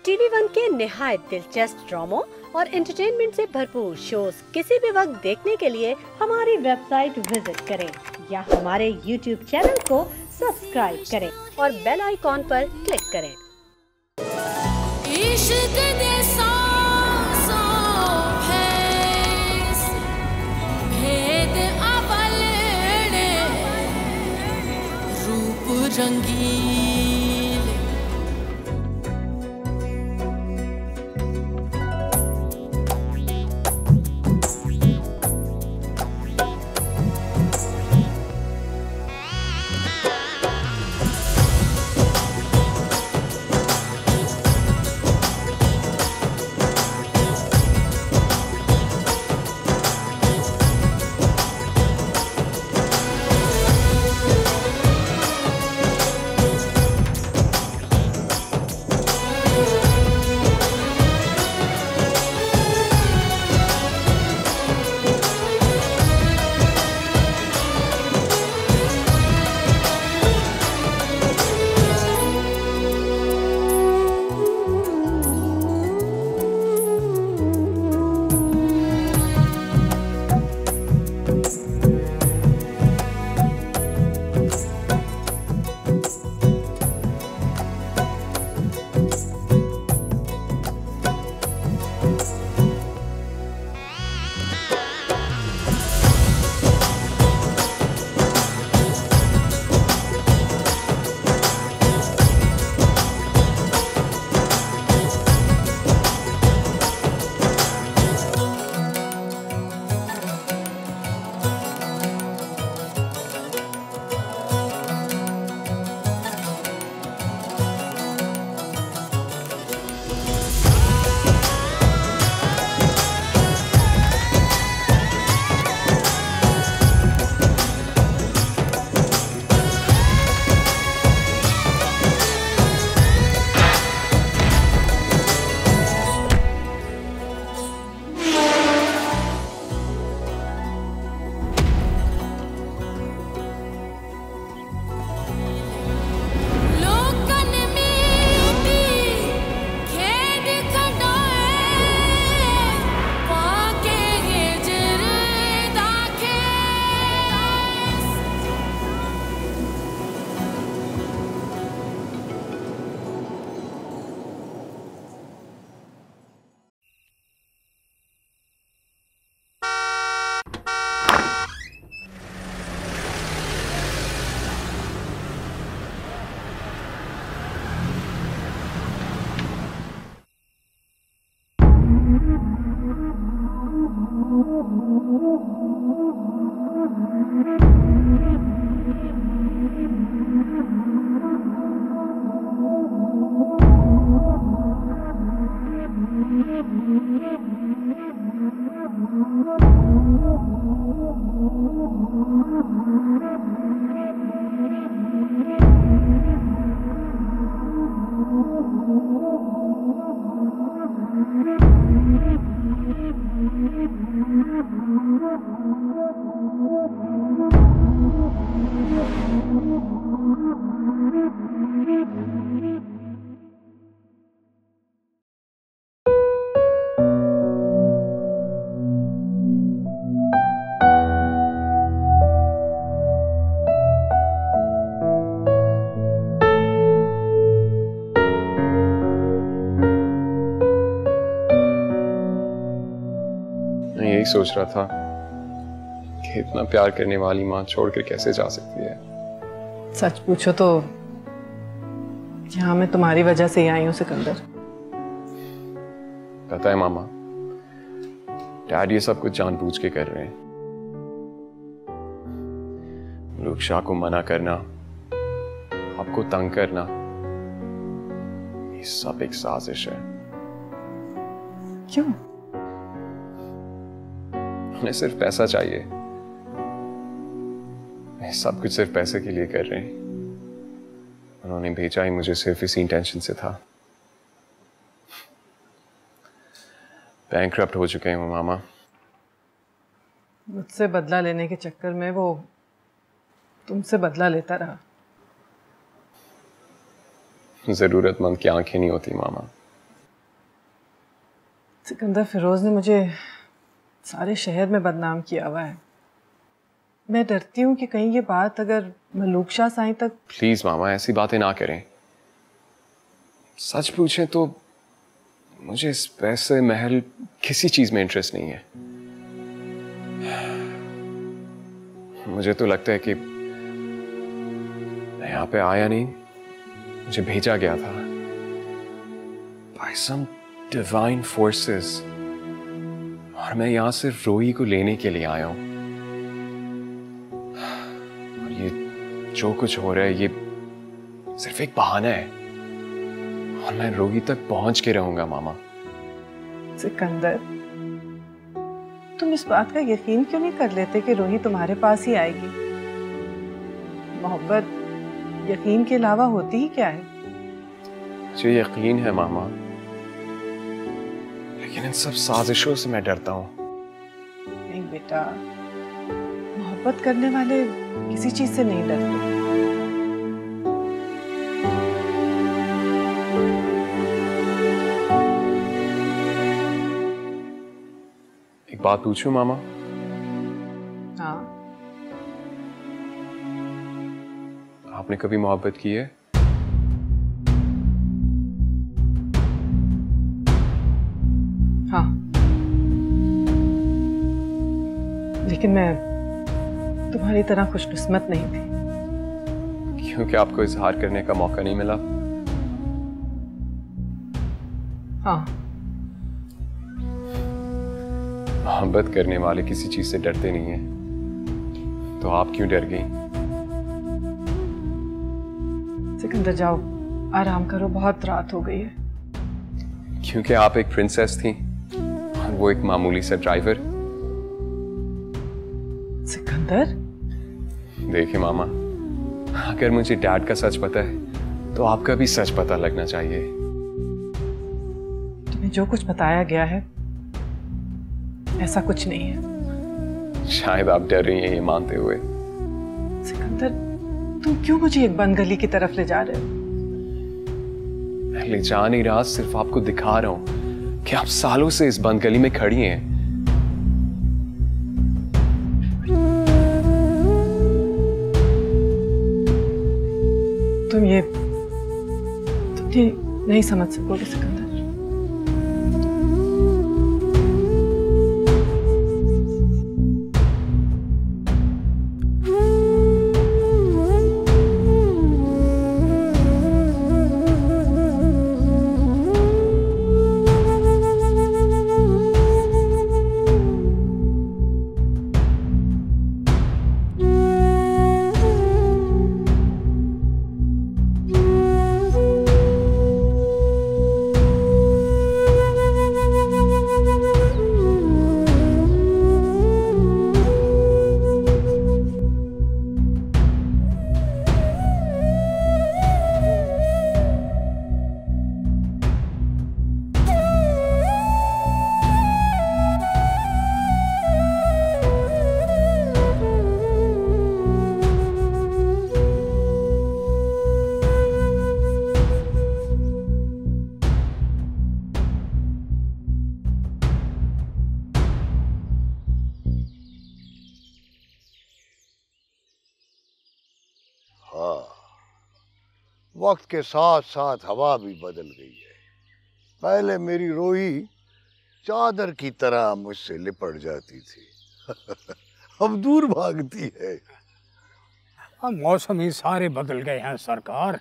TV one के निहायत दिलचस्प ड्रामों और एंटरटेनमेंट से भरपूर शोज किसी भी वक्त देखने के लिए हमारी वेबसाइट विजिट करें या हमारे यूट्यूब चैनल को सब्सक्राइब करें और बेल आइकॉन पर क्लिक करें। रंगीन यही सोच रहा था कि इतना प्यार करने वाली माँ छोड़कर कैसे जा सकती है। सच पूछो तो यहाँ मैं तुम्हारी वजह से ही आई हूँ सिकंदर। पता है मामा, डैड ये सब कुछ जानबूझ के कर रहे हैं। रुक्षा को मना करना, आपको तंग करना, ये सब एक साजिश है। क्यों? उन्हें सिर्फ पैसा चाहिए। सब कुछ सिर्फ पैसे के लिए कर रहे हैं। उन्होंने भेजा ही मुझे सिर्फ इसी इंटेंशन से था। बैंकरप्ट हो चुके हैं वो मामा। मुझसे बदला लेने के चक्कर में वो तुमसे बदला लेता रहा। जरूरतमंद की आंखें नहीं होती मामा। सिकंदर, फिरोज ने मुझे सारे शहर में बदनाम किया हुआ है। मैं डरती हूँ कि कहीं ये बात अगर मलूक शाह साईं तक। प्लीज मामा, ऐसी बातें ना करें। सच पूछें तो मुझे इस पैसे महल किसी चीज में इंटरेस्ट नहीं है। मुझे तो लगता है कि मैं यहाँ पे आया नहीं, मुझे भेजा गया था by some divine forces, और मैं यहाँ सिर्फ रोही को लेने के लिए आया हूँ। और ये जो कुछ हो रहा है ये सिर्फ एक बहाना है, और मैं रोही तक पहुंच के रहूंगा मामा। सिकंदर, तुम इस बात का यकीन क्यों नहीं कर लेते कि रोही तुम्हारे पास ही आएगी? मोहब्बत यकीन के अलावा होती ही क्या है? मुझे यकीन है मामा, लेकिन इन सब साजिशों से मैं डरता हूँ। नहीं बेटा, मोहब्बत करने वाले किसी चीज से नहीं डरते। एक बात पूछूं मामा? हाँ। आपने कभी मोहब्बत की है? हाँ, लेकिन मैं तुम्हारी तरह खुशकिस्मत नहीं थी। क्योंकि आपको इजहार करने का मौका नहीं मिला? हाँ। मोहब्बत करने वाले किसी चीज से डरते नहीं हैं, तो आप क्यों डर गई? सिकंदर, जाओ आराम करो, बहुत रात हो गई है। क्योंकि आप एक प्रिंसेस थी और वो एक मामूली सा ड्राइवर। सिकंदर, देखिए मामा, अगर मुझे डैड का सच पता है तो आपका भी सच पता लगना चाहिए। तुम्हें जो कुछ बताया गया है ऐसा कुछ नहीं है। शायद आप डर रही हैं ये मानते हुए। सिकंदर, तुम क्यों मुझे एक बंद गली की तरफ ले जा रहे हो? मैं ले जा नहीं रहा, सिर्फ आपको दिखा रहा हूं कि आप सालों से इस बंद गली में खड़ी हैं। तुम नहीं समझ सकोगे सिकंदर। वक्त के साथ साथ हवा भी बदल गई है। पहले मेरी रोही चादर की तरह मुझसे लिपट जाती थी अब दूर भागती है। अब मौसम ही सारे बदल गए हैं सरकार,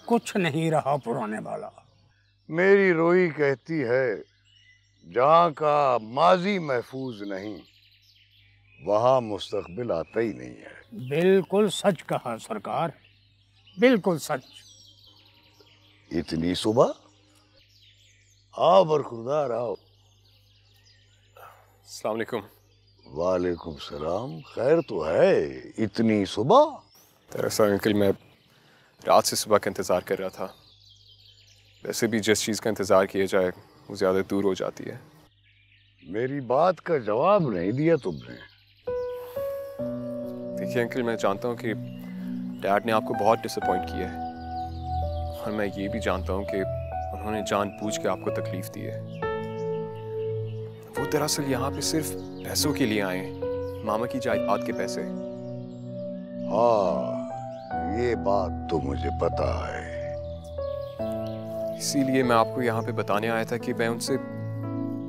कुछ नहीं रहा पुराने वाला। मेरी रोही कहती है जहाँ का माजी महफूज नहीं वहाँ मुस्तकबिल आता ही नहीं है। बिल्कुल सच कहा सरकार, बिल्कुल सच। इतनी सुबह? आओ बरखुरदार आओ। अस्सलाम वालेकुम। वालेकुम सलाम। खैर तो है, इतनी सुबह? दरअसल अंकल, मैं रात से सुबह का इंतज़ार कर रहा था। वैसे भी जिस चीज़ का इंतज़ार किया जाए वो ज़्यादा दूर हो जाती है। मेरी बात का जवाब नहीं दिया तुमने। देखिए अंकल, मैं जानता हूँ कि डैड ने आपको बहुत डिसअपॉइंट किया है, और मैं ये भी जानता हूँ कि उन्होंने जानबूझ के आपको तकलीफ दी है। वो दरअसल यहाँ पे सिर्फ पैसों के लिए आए हैं, मामा की जायदाद के पैसे। हाँ, ये बात तो मुझे पता है। इसीलिए मैं आपको यहाँ पे बताने आया था कि मैं उनसे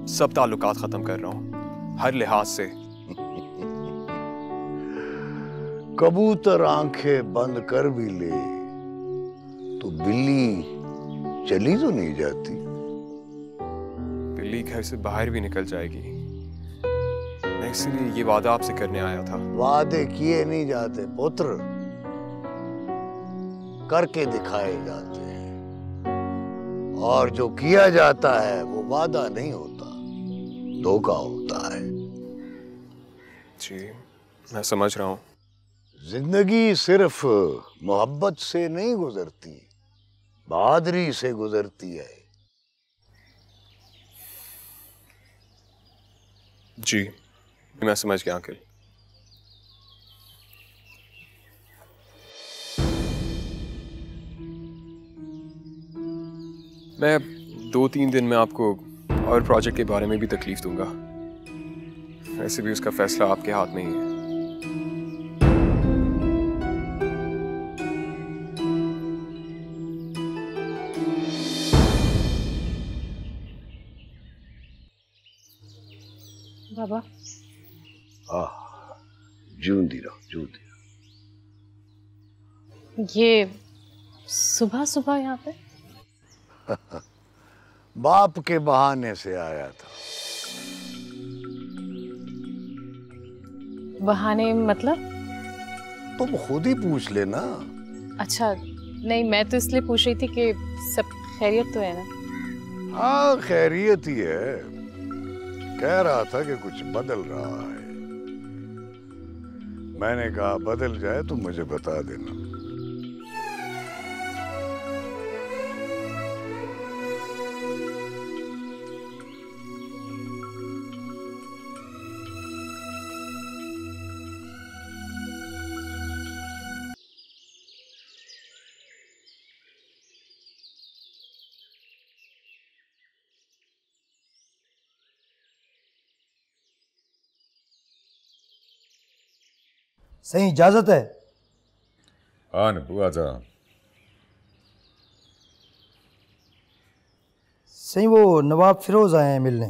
सब ताल्लुकात खत्म कर रहा हूँ, हर लिहाज से। कबूतर आंखें बंद कर भी ले तो बिल्ली चली तो नहीं जाती। बिल्ली घर से बाहर भी निकल जाएगी। मैं इसीलिए ये वादा आपसे करने आया था। वादे किए नहीं जाते पुत्र, करके दिखाए जाते हैं। और जो किया जाता है वो वादा नहीं होता, धोखा होता है। जी, मैं समझ रहा हूँ। जिंदगी सिर्फ मोहब्बत से नहीं गुजरती, बहादुरी से गुजरती है। जी, मैं समझ गया अंकल। मैं 2-3 दिन में आपको और प्रोजेक्ट के बारे में भी तकलीफ दूंगा। वैसे भी उसका फैसला आपके हाथ में ही है। बाबा, जूंदी रहो, जूंदी रहो। ये सुबह सुबह यहाँ पे? बाप के बहाने से आया था। बहाने मतलब? तुम खुद ही पूछ लेना। अच्छा, नहीं, मैं तो इसलिए पूछ रही थी कि सब खैरियत तो है ना? हाँ, खैरियत ही है। कह रहा था कि कुछ बदल रहा है। मैंने कहा बदल जाए तो मुझे बता देना। सही इजाजत है? हाँ नब्बू आजा। सही वो नवाब फिरोज आए हैं मिलने।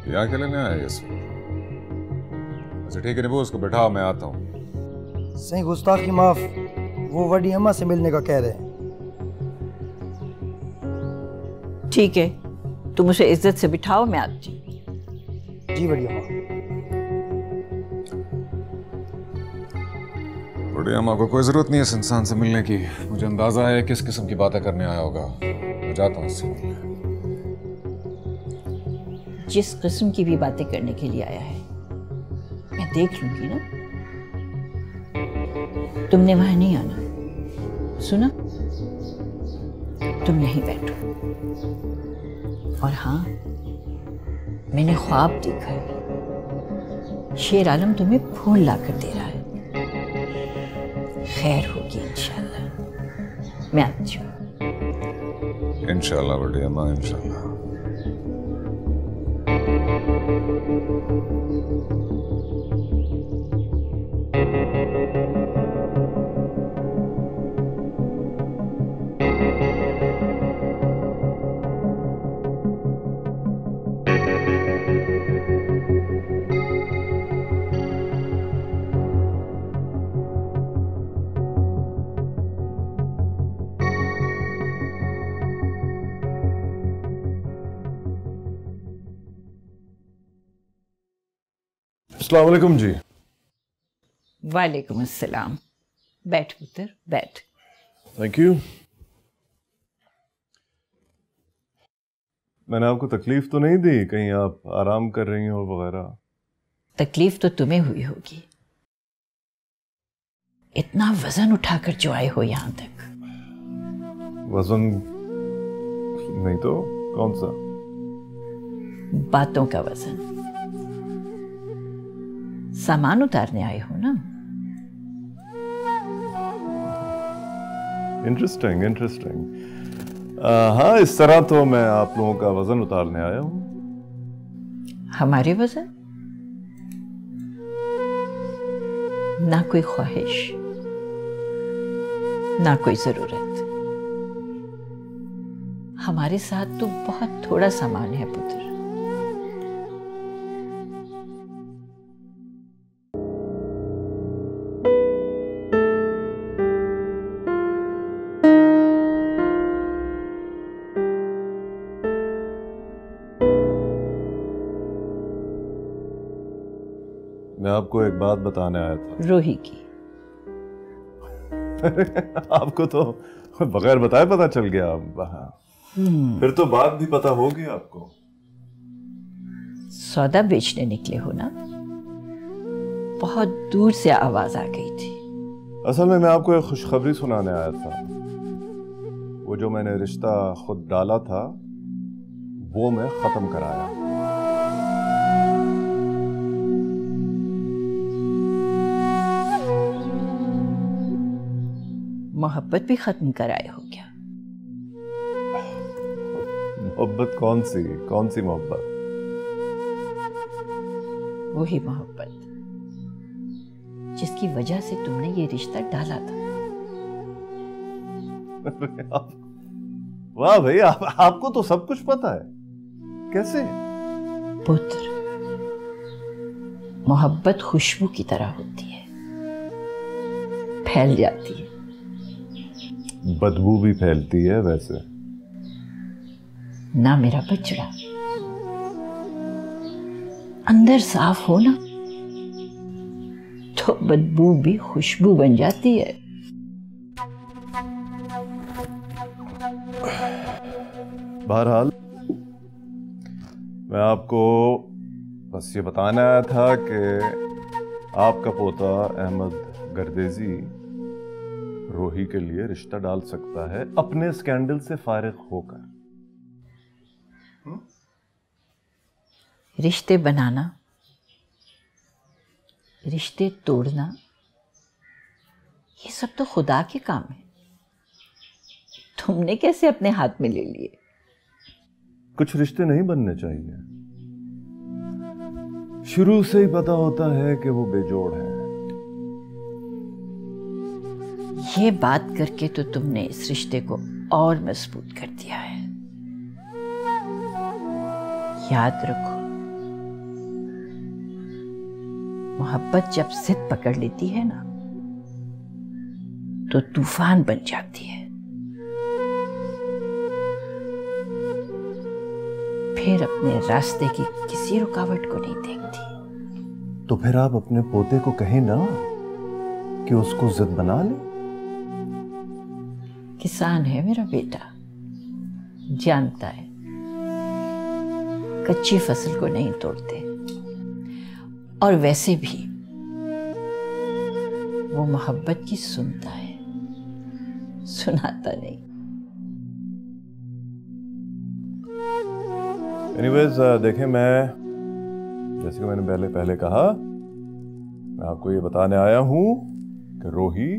यहाँ के लेने आया इस वक्त? अच्छा ठीक है नब्बू, उसको बैठाओ, मैं आता हूँ। सही गुस्ताखी माफ, वो वडी अम्मा से मिलने का कह रहे हैं। ठीक है, तुम उसे इज्जत से बिठाओ, मैं आती हूँ। जी बड़ी अम्मा। बड़ी अम्मा को कोई जरूरत नहीं है इस इंसान से मिलने की। मुझे अंदाजा है किस किस्म की बातें करने आया होगा। मैं जाता हूँ उससे मिलने। जिस किस्म की भी बातें करने के लिए आया है मैं देख लूंगी ना। तुमने वहां नहीं आना, सुना? तुम यहीं बैठो। और हाँ, मैंने ख्वाब देखा है, शेर आलम तुम्हें फूल लाकर दे रहा है। खैर होगी इंशाल्लाह। मैं आती हूँ। इंशाल्लाह बड़ी अम्मा, इंशाल्लाह। अस्सलाम वालेकुम जी। वालेकुम अस्सलाम। बैठ पुत्र, बैठ। Thank you. मैंने आपको तकलीफ तो नहीं दी? कहीं आप आराम कर रही हो वगैरह? तकलीफ तो तुम्हें हुई होगी, इतना वजन उठाकर जो आए हो यहां तक। वजन नहीं तो कौन सा? बातों का वजन। सामान उतारने आए हो ना? Interesting interesting. हाँ, इस तरह तो मैं आप लोगों का वजन उतारने आया हूँ। हमारे वजन? ना कोई ख्वाहिश, ना कोई जरूरत। हमारे साथ तो बहुत थोड़ा सामान है पुत्र। मैं आपको एक बात बताने आया था। रोही की। आपको तो बगैर बताए पता चल गया। फिर तो बात भी पता होगी आपको। सौदा बेचने निकले हो ना? बहुत दूर से आवाज आ गई थी। असल में मैं आपको एक खुशखबरी सुनाने आया था। वो जो मैंने रिश्ता खुद डाला था वो मैं खत्म कराया। मोहब्बत भी खत्म कराए हो क्या? मोहब्बत कौन सी मोहब्बत? वही मोहब्बत जिसकी वजह से तुमने ये रिश्ता डाला था। वाह भाई, आपको तो सब कुछ पता है। कैसे? पुत्र, मोहब्बत खुशबू की तरह होती है, फैल जाती है। बदबू भी फैलती है वैसे। ना मेरा बचड़ा, अंदर साफ हो ना तो बदबू भी खुशबू बन जाती है। बहरहाल मैं आपको बस ये बताना आया था कि आपका पोता अहमद गर्देजी रोही के लिए रिश्ता डाल सकता है अपने स्कैंडल से फारिग होकर। रिश्ते बनाना, रिश्ते तोड़ना, ये सब तो खुदा के काम है। तुमने कैसे अपने हाथ में ले लिए? कुछ रिश्ते नहीं बनने चाहिए। शुरू से ही पता होता है कि वो बेजोड़ है। ये बात करके तो तुमने इस रिश्ते को और मजबूत कर दिया है। याद रखो, मोहब्बत जब जिद पकड़ लेती है ना तो तूफान बन जाती है। फिर अपने रास्ते की किसी रुकावट को नहीं देखती। तो फिर आप अपने पोते को कहें ना कि उसको जिद बना ले। किसान है मेरा बेटा, जानता है कच्ची फसल को नहीं तोड़ते। और वैसे भी वो मोहब्बत की सुनता है, सुनाता नहीं। एनीवेज देखें, जैसे कि मैंने पहले कहा, मैं आपको ये बताने आया हूं कि रोही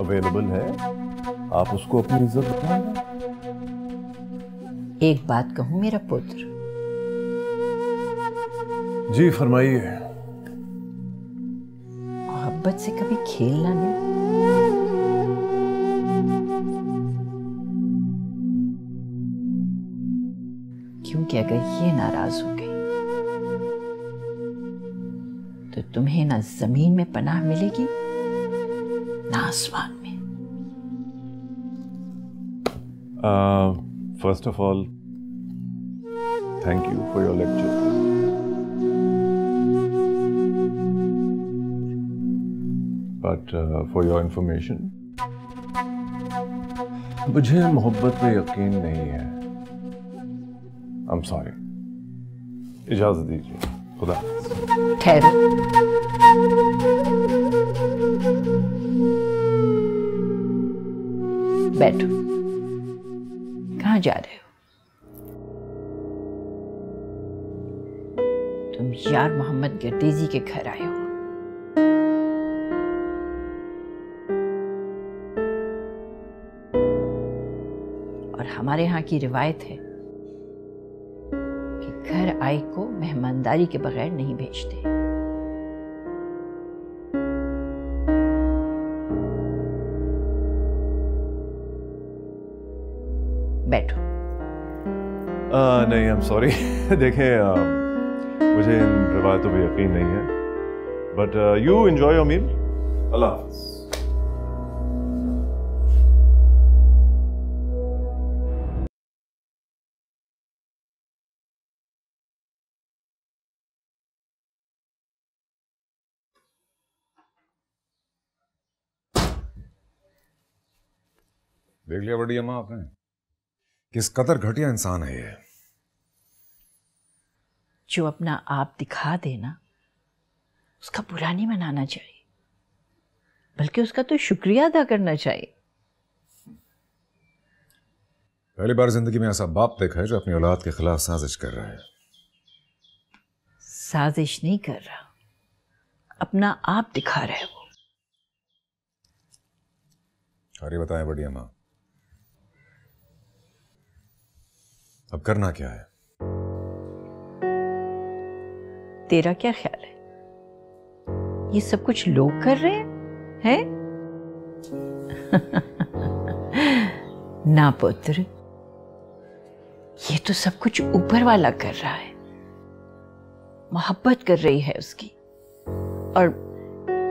अवेलेबल है। आप उसको अपनी इज्जत बताएंगे। एक बात कहूं मेरा पुत्र? जी फरमाइए। मोहब्बत से कभी खेलना नहीं। क्योंकि अगर ये नाराज हो गई तो तुम्हें ना जमीन में पनाह मिलेगी ना आसमान में। First of all, thank you for your lecture. But for your information, मुझे मोहब्बत पे यकीन नहीं है। I am sorry. इजाजत दीजिए। खुदा। ठहरो। बैठो। कहाँ जा रहे हो? तुम यार मोहम्मद गर्देजी के घर आए हो। और हमारे यहाँ की रिवायत है कि घर आए को मेहमानदारी के बगैर नहीं भेजते। बैठो। नहीं, आई एम सॉरी। देखें, मुझे इन रिवायतों पे यकीन नहीं है, but you enjoy your meal. अल्लाह हाफ़िज़। देख लिया बड़ी अम्मा आपने, किस कदर घटिया इंसान है ये। जो अपना आप दिखा देना उसका बुरा नहीं मनाना चाहिए, बल्कि उसका तो शुक्रिया अदा करना चाहिए। पहली बार जिंदगी में ऐसा बाप देखा है जो अपनी औलाद के खिलाफ साजिश कर रहा है। साजिश नहीं कर रहा, अपना आप दिखा रहा है वो। और ये बताएं बड़ी अम्मा, अब करना क्या है? तेरा क्या ख्याल है? ये सब कुछ लोग कर रहे हैं? ना पुत्र, ये तो सब कुछ ऊपर वाला कर रहा है। मोहब्बत कर रही है उसकी। और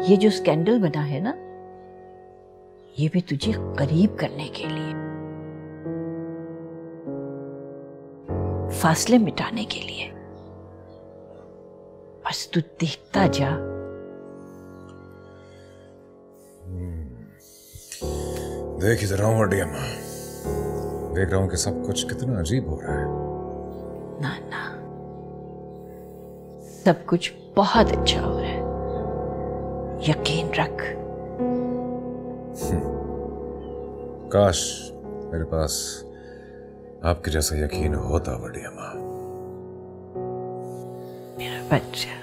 ये जो स्कैंडल बना है ना, ये भी तुझे करीब करने के लिए, फासले मिटाने के लिए। बस तू देखता जा। देख ही रहा हूं बड़ी अम्मा, देख रहा हूं कि सब कुछ कितना अजीब हो रहा है। ना ना, सब कुछ बहुत अच्छा हो रहा है, यकीन रख। काश मेरे पास आपके जैसा यकीन होता बड़ी अम्मा। मेरा बच्चा।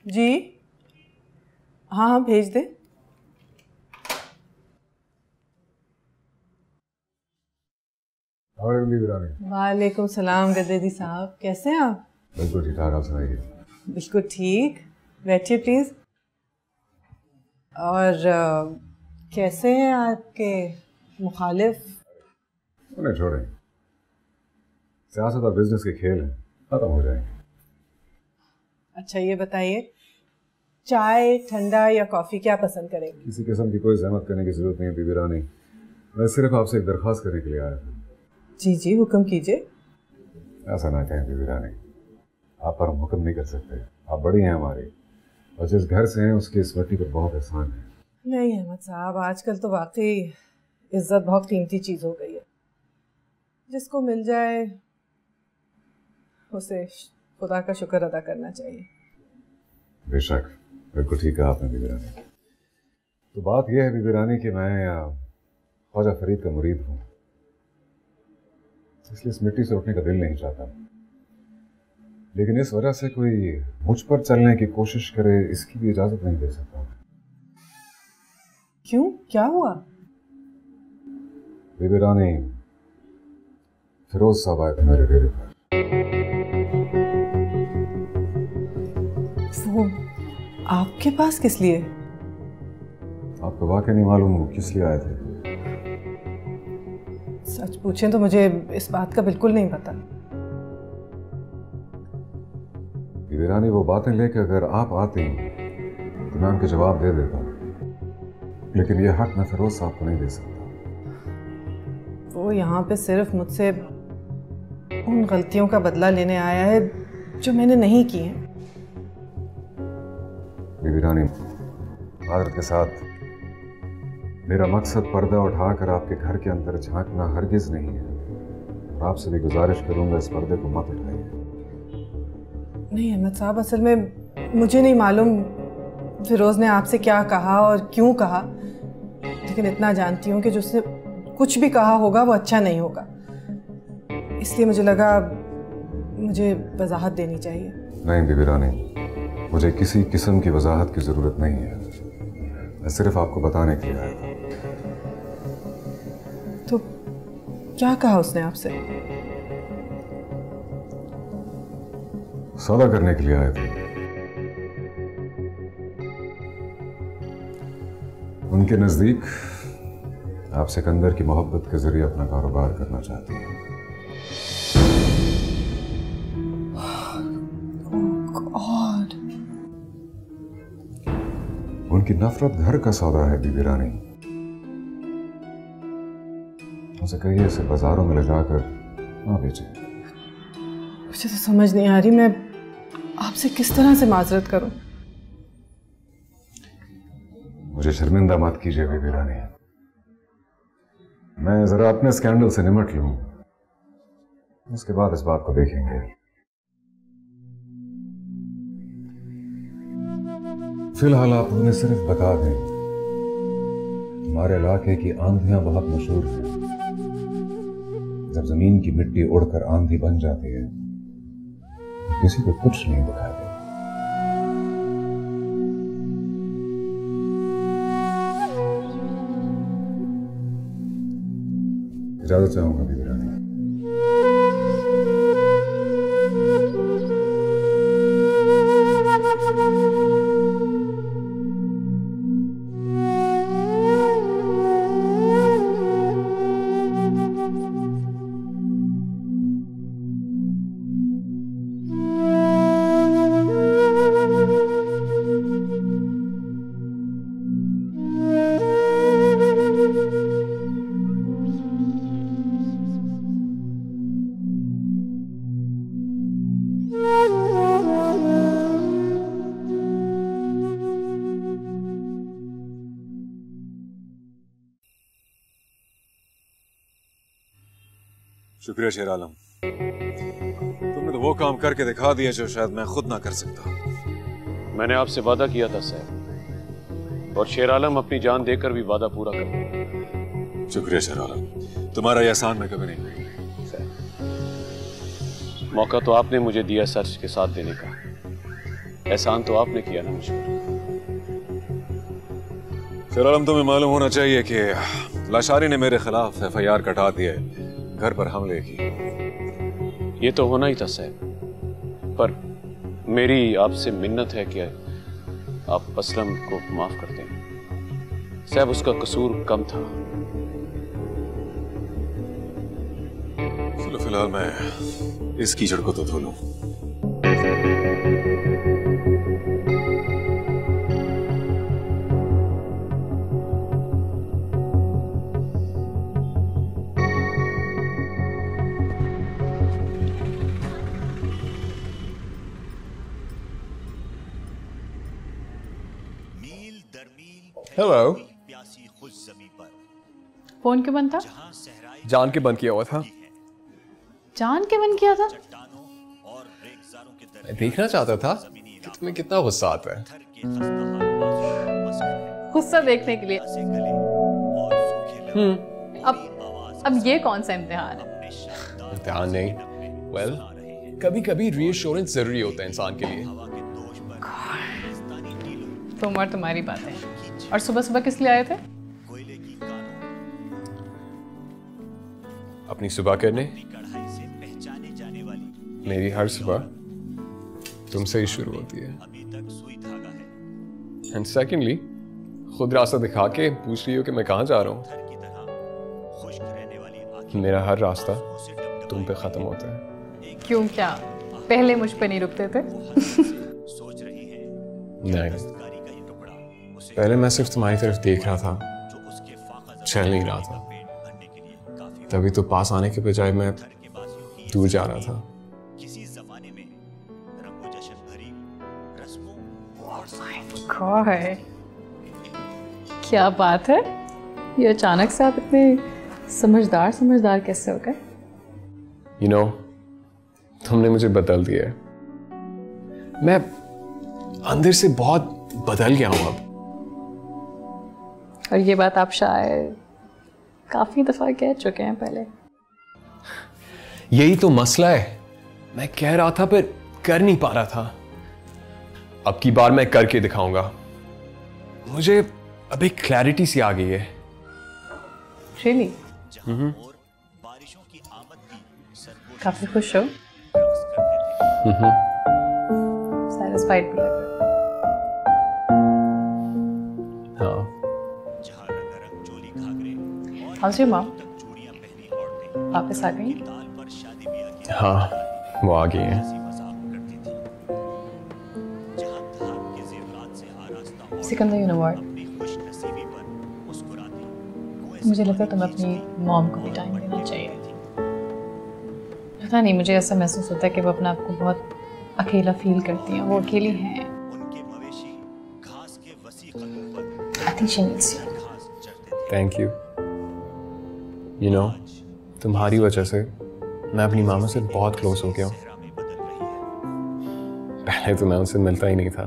जी हाँ हाँ भेज दे। वालेकुम सलाम गद्देदी साहब, कैसे हैं आप? बिल्कुल ठीक ठाक, आप सुनाइए। बिल्कुल ठीक, बैठिए प्लीज। और कैसे हैं आपके मुखालिफ? उन्हें छोड़ें, सियासत और बिजनेस के खेल हैं, खत्म हो जाएंगे। अच्छा ये बताइए, चाय, ठंडा या कॉफ़ी क्या पसंद करेंगे? किसी किस्म की कोई जहमत करने की जरूरत नहीं है बीबी रानी, मैं सिर्फ आपसे एक दरख्वास्त करने के लिए आया था। जी जी हुक्म कीजिए। ऐसा ना कहें बीबी रानी, आप पर हम हुक्म नहीं कर सकते, आप बड़ी हैं हमारी, और जिस घर से हैं उसकी इस मिट्टी पर बहुत एहसान है। नहीं अहमद साहब, आजकल तो वाकई इज्जत बहुत कीमती चीज़ हो गई है। जिसको मिल जाए उसे खुदा का शुक्र अदा करना चाहिए। बेशक, बिल्कुल ठीक कहा आपने बीबी रानी। तो बात यह है बीबी रानी कि मैं ख्वाजा फरीद का मुरीद हूँ, इसलिए इस मिट्टी से उठने का दिल नहीं चाहता। लेकिन इस वजह से कोई मुझ पर चलने की कोशिश करे, इसकी भी इजाजत नहीं दे सकता। क्यों, क्या हुआ? बीबी रानी, फिरोज साहब आए थे मेरे डेरे पर। वो आपके पास किस लिए? आपको वाकई नहीं मालूम वो किस लिए आए थे? सच पूछें तो मुझे इस बात का बिल्कुल नहीं पता। बीबी रानी, वो बातें लेकर अगर आप आती तो मैं उनके जवाब दे देता, लेकिन ये हक मैं फिरोज साहब को नहीं दे सकता। वो यहाँ पे सिर्फ मुझसे उन गलतियों का बदला लेने आया है जो मैंने नहीं की हैं। बीबी रानी, माजरत के साथ मेरा मकसद पर्दा उठाकर आपके घर के अंदर झांकना हरगिज नहीं है, और आपसे भी गुजारिश करूंगा इस पर्दे को मत उठाइए। नहीं अहमद साहब, असल में मुझे नहीं मालूम फिरोज ने आपसे क्या कहा और क्यों कहा, लेकिन इतना जानती हूँ कि जो उसने कुछ भी कहा होगा वो अच्छा नहीं होगा, इसलिए मुझे लगा मुझे वजाहत देनी चाहिए। नहीं बीबी रानी, मुझे किसी किस्म की वजाहत की जरूरत नहीं है, मैं सिर्फ आपको बताने के लिए आया था। तो क्या कहा उसने आपसे? सौदा करने के लिए आए थे। उनके नजदीक आप सिकंदर की मोहब्बत के जरिए अपना कारोबार करना चाहती हैं। गॉड, उनकी नफरत घर का सौदा है बीबी रानी। उसे कहिए इसे बाजारों में ले जाकर ना बेचे। मुझे तो समझ नहीं आ रही मैं आपसे किस तरह से माजरत करूं। मुझे शर्मिंदा मत कीजिए बीबी रानी, मैं जरा अपने स्कैंडल से निमट लूं, उसके बाद इस बात को देखेंगे। फिलहाल आप उन्हें सिर्फ बता दें, हमारे इलाके की आंधियां बहुत मशहूर हैं। जब जमीन की मिट्टी उड़कर आंधी बन जाती है तो किसी को कुछ नहीं दिखाई देता। इजाजत चाहूंगा बीबी रानी। शुक्रिया शेर आलम, तुमने तो वो काम करके दिखा दिया जो शायद मैं खुद ना कर सकता। मैंने आपसे वादा किया था साहब, और शेर आलम अपनी जान देकर भी वादा पूरा कर दिया। शुक्रिया शेर आलम, तुम्हारा यह एहसान मैं कभी नहीं भूलूंगा। मौका तो आपने मुझे दिया सर्च के साथ देने का, एहसान तो आपने किया ना मुझ पर। शेर आलम, तुम्हें मालूम होना चाहिए कि लाशारी ने मेरे खिलाफ FIR कटा दिया, घर पर हमले की। ये तो होना ही था साहब, पर मेरी आपसे मिन्नत है कि आप असलम को माफ कर दें। साहब उसका कसूर कम था। चलो फिलहाल मैं इस कीचड़ को तो धो लूं। हेलो। फोन क्यों बंद था? जान के बंद किया हुआ था। जान के बंद किया था? मैं देखना चाहता था कि तुम्हें कितना गुस्सा आता है। गुस्सा देखने के लिए। अब ये कौन सा इम्तिहान है? इम्तिहान नहीं, वेल कभी कभी रीअश्योरेंस जरूरी होता है इंसान के लिए। तुम और तुम्हारी बातें। और सुबह सुबह किस लिए आए थे? अपनी सुबह करने। मेरी हर सुबह तुमसे ही शुरू होती है। एंड सेकेंडली, खुद रास्ता दिखा के पूछ रही हो कि मैं कहाँ जा रहा हूँ। मेरा हर रास्ता तुम पे खत्म होता है। क्यों, क्या पहले मुझ पे नहीं रुकते थे? नहीं, पहले मैं सिर्फ तुम्हारी तरफ देख रहा था, चल नहीं रहा था। तभी तो पास आने के बजाय मैं दूर जा रहा था। गॉड, क्या बात है, ये अचानक से आप इतने समझदार कैसे हो गए? You know, तुमने मुझे बदल दिया है। मैं अंदर से बहुत बदल गया हूं अब। और ये बात आप शायद काफी दफा कह चुके हैं पहले। यही तो मसला है, मैं कह रहा था पर कर नहीं पा रहा था। अब की बार मैं करके दिखाऊंगा। मुझे अभी क्लैरिटी सी आ गई है। Really? काफी खुश हो? Satisfied भी लग रहा है। हाँ। How's your mom? वापस आ गई? हाँ, वो आ गई है। Sikandar, you know what? मुझे लगता है तुम्हें अपनी मॉम को भी टाइम देना चाहिए। पता नहीं, मुझे ऐसा महसूस होता है कि वो अपने आप को बहुत अकेला फील करती हैं। वो अकेली हैं। I think she needs you. Thank you. You know, तुम्हारी वजह से मैं अपनी मामा से बहुत क्लोज हो गया हूँ। पहले तो मैं उनसे मिलता ही नहीं था।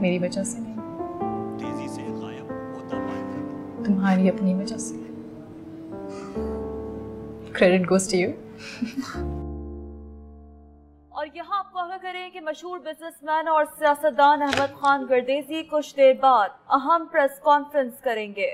मेरी वजह से नहीं, तुम्हारी अपनी वजह से। Credit goes to you. और यहाँ आपको आगाह करें कि मशहूर बिजनेसमैन और सियासतदान अहमद खान गर्देजी कुछ देर बाद अहम प्रेस कॉन्फ्रेंस करेंगे।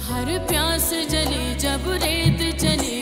हर प्यास जली जब रेत चली।